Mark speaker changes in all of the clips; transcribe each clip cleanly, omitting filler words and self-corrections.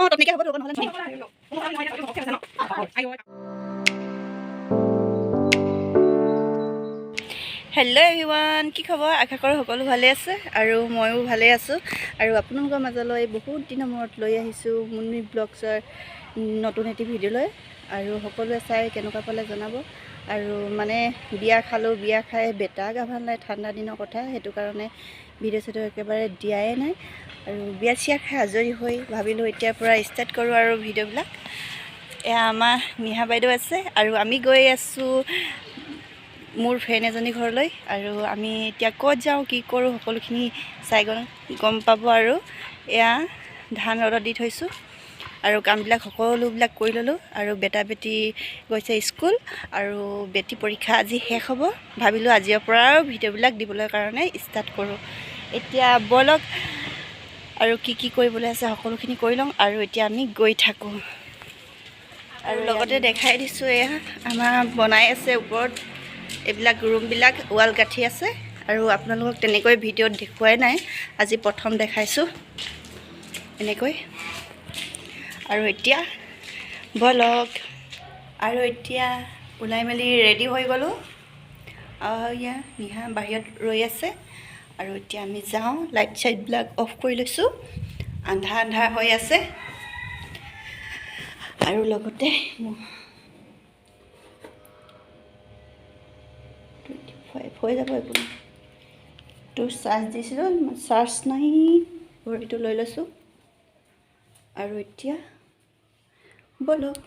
Speaker 1: অঁ তেনেকৈ হ'ব নহ'লে হেল্ল' এভৰিৱান, কি খবৰ? আশা কৰোঁ সকলো ভালে আছে আৰু ময়ো ভালে আছোঁ। আৰু আপোনালোকৰ মাজলৈ বহুত দিনৰ মূৰত লৈ আহিছোঁ মুন্নি ব্লগছৰ নতুন এটি ভিডিঅ'লৈ। আৰু সকলোৱে চাই কেনেকুৱা পালে জনাব। আৰু মানে বিয়া খালোঁ, বিয়া খাই বেটা গা ভাল নাই, ঠাণ্ডা দিনৰ কথা, সেইটো কাৰণে ভিডিঅ' চিডিঅ' একেবাৰে দিয়াই নাই। আৰু বিয়া চিয়া খাই আজৰি হৈ ভাবিলোঁ এতিয়াৰ পৰা ষ্টাৰ্ট কৰোঁ আৰু ভিডিঅ'বিলাক। এয়া আমাৰ নিহা বাইদেউ আছে আৰু আমি গৈ আছোঁ মোৰ ফ্ৰেণ্ড এজনী ঘৰলৈ। আৰু আমি এতিয়া ক'ত যাওঁ, কি কৰোঁ, সকলোখিনি চাই গম পাব। আৰু এয়া ধান ৰ'দত দি থৈছোঁ আৰু কামবিলাক সকলোবিলাক কৰি ল'লোঁ। আৰু বেটা বেটি গৈছে স্কুল আৰু বেটি পৰীক্ষা আজি শেষ হ'ব। ভাবিলোঁ আজিৰ পৰা আৰু ভিডিঅ'বিলাক দিবলৈ কাৰণে ষ্টাৰ্ট কৰোঁ। এতিয়া ব'লক আৰু কি কৰিবলৈ আছে সকলোখিনি কৰি লওঁ। আৰু এতিয়া আমি গৈ থাকোঁ আৰু লগতে দেখাই দিছোঁ এয়া আমাৰ বনাই আছে ওপৰত এইবিলাক ৰুমবিলাক ৱাল গাঁঠি আছে। আৰু আপোনালোকক তেনেকৈ ভিডিঅ'ত দেখুৱাই নাই, আজি প্ৰথম দেখাইছোঁ এনেকৈ। আৰু এতিয়া ব'লক, আৰু এতিয়া ওলাই মেলি ৰেডি হৈ গ'লোঁ। এয়া নিহা বাহিৰত ৰৈ আছে আৰু এতিয়া আমি যাওঁ। লাইট চাইটবিলাক অফ কৰি লৈছোঁ, আন্ধাৰ আন্ধাৰ হৈ আছে। আৰু লগতে হৈ যাব একো নাই। তোৰ চাৰ্জ দিছিলোঁ, চাৰ্জ নাই, ঘড়ীটো লৈ লৈছোঁ। আৰু এতিয়া ব'লক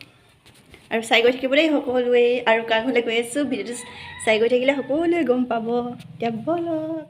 Speaker 1: আৰু চাই গৈ থাকিব দেই সকলোৱে। আৰু কাৰ ঘৰলৈ গৈ আছোঁ ভিডিঅ'টো চাই গৈ থাকিলে সকলোৱে গম পাব। এতিয়া ব'লক।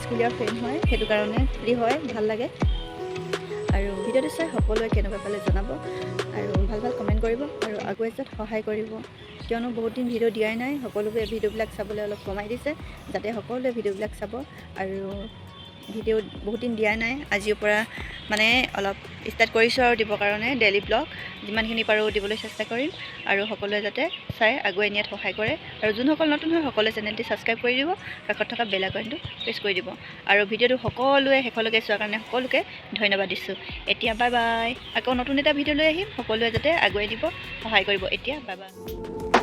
Speaker 1: স্কুলীয়া ফ্ৰেণ্ড হয়, সেইটো কাৰণে ফ্ৰী হয়, ভাল লাগে। আৰু ভিডিঅ'টো চাই সকলোৱে কেনেকুৱা পালে জনাব আৰু ভাল ভাল কমেণ্ট কৰিব আৰু আগুৱাই যোৱাত সহায় কৰিব, কিয়নো বহুত দিন ভিডিঅ' দিয়াই নাই। সকলোৱে ভিডিঅ'বিলাক চাবলৈ অলপ কমাই দিছে, যাতে সকলোৱে ভিডিঅ'বিলাক চাব। আৰু ভিডিঅ' বহুত দিন দিয়া নাই, আজিৰ পৰা মানে অলপ ষ্টাৰ্ট কৰিছোঁ আৰু দিবৰ কাৰণে ডেইলি ব্লগ যিমানখিনি পাৰোঁ দিবলৈ চেষ্টা কৰিম। আৰু সকলোৱে যাতে চাই আগুৱাই নিয়াত সহায় কৰে। আৰু যোনসকল নতুন হয় সকলোৱে চেনেলটি ছাবস্ক্ৰাইব কৰি দিব, কাষত থকা বেল আইকনটো প্ৰেছ কৰি দিব। আৰু ভিডিঅ'টো সকলোৱে শেষলৈকে চোৱাৰ কাৰণে সকলোকে ধন্যবাদ দিছোঁ। এতিয়া বাই বাই, আকৌ নতুন এটা ভিডিঅ' লৈ আহিম, সকলোৱে যাতে আগুৱাই দিব সহায় কৰিব। এতিয়া বাই বাই।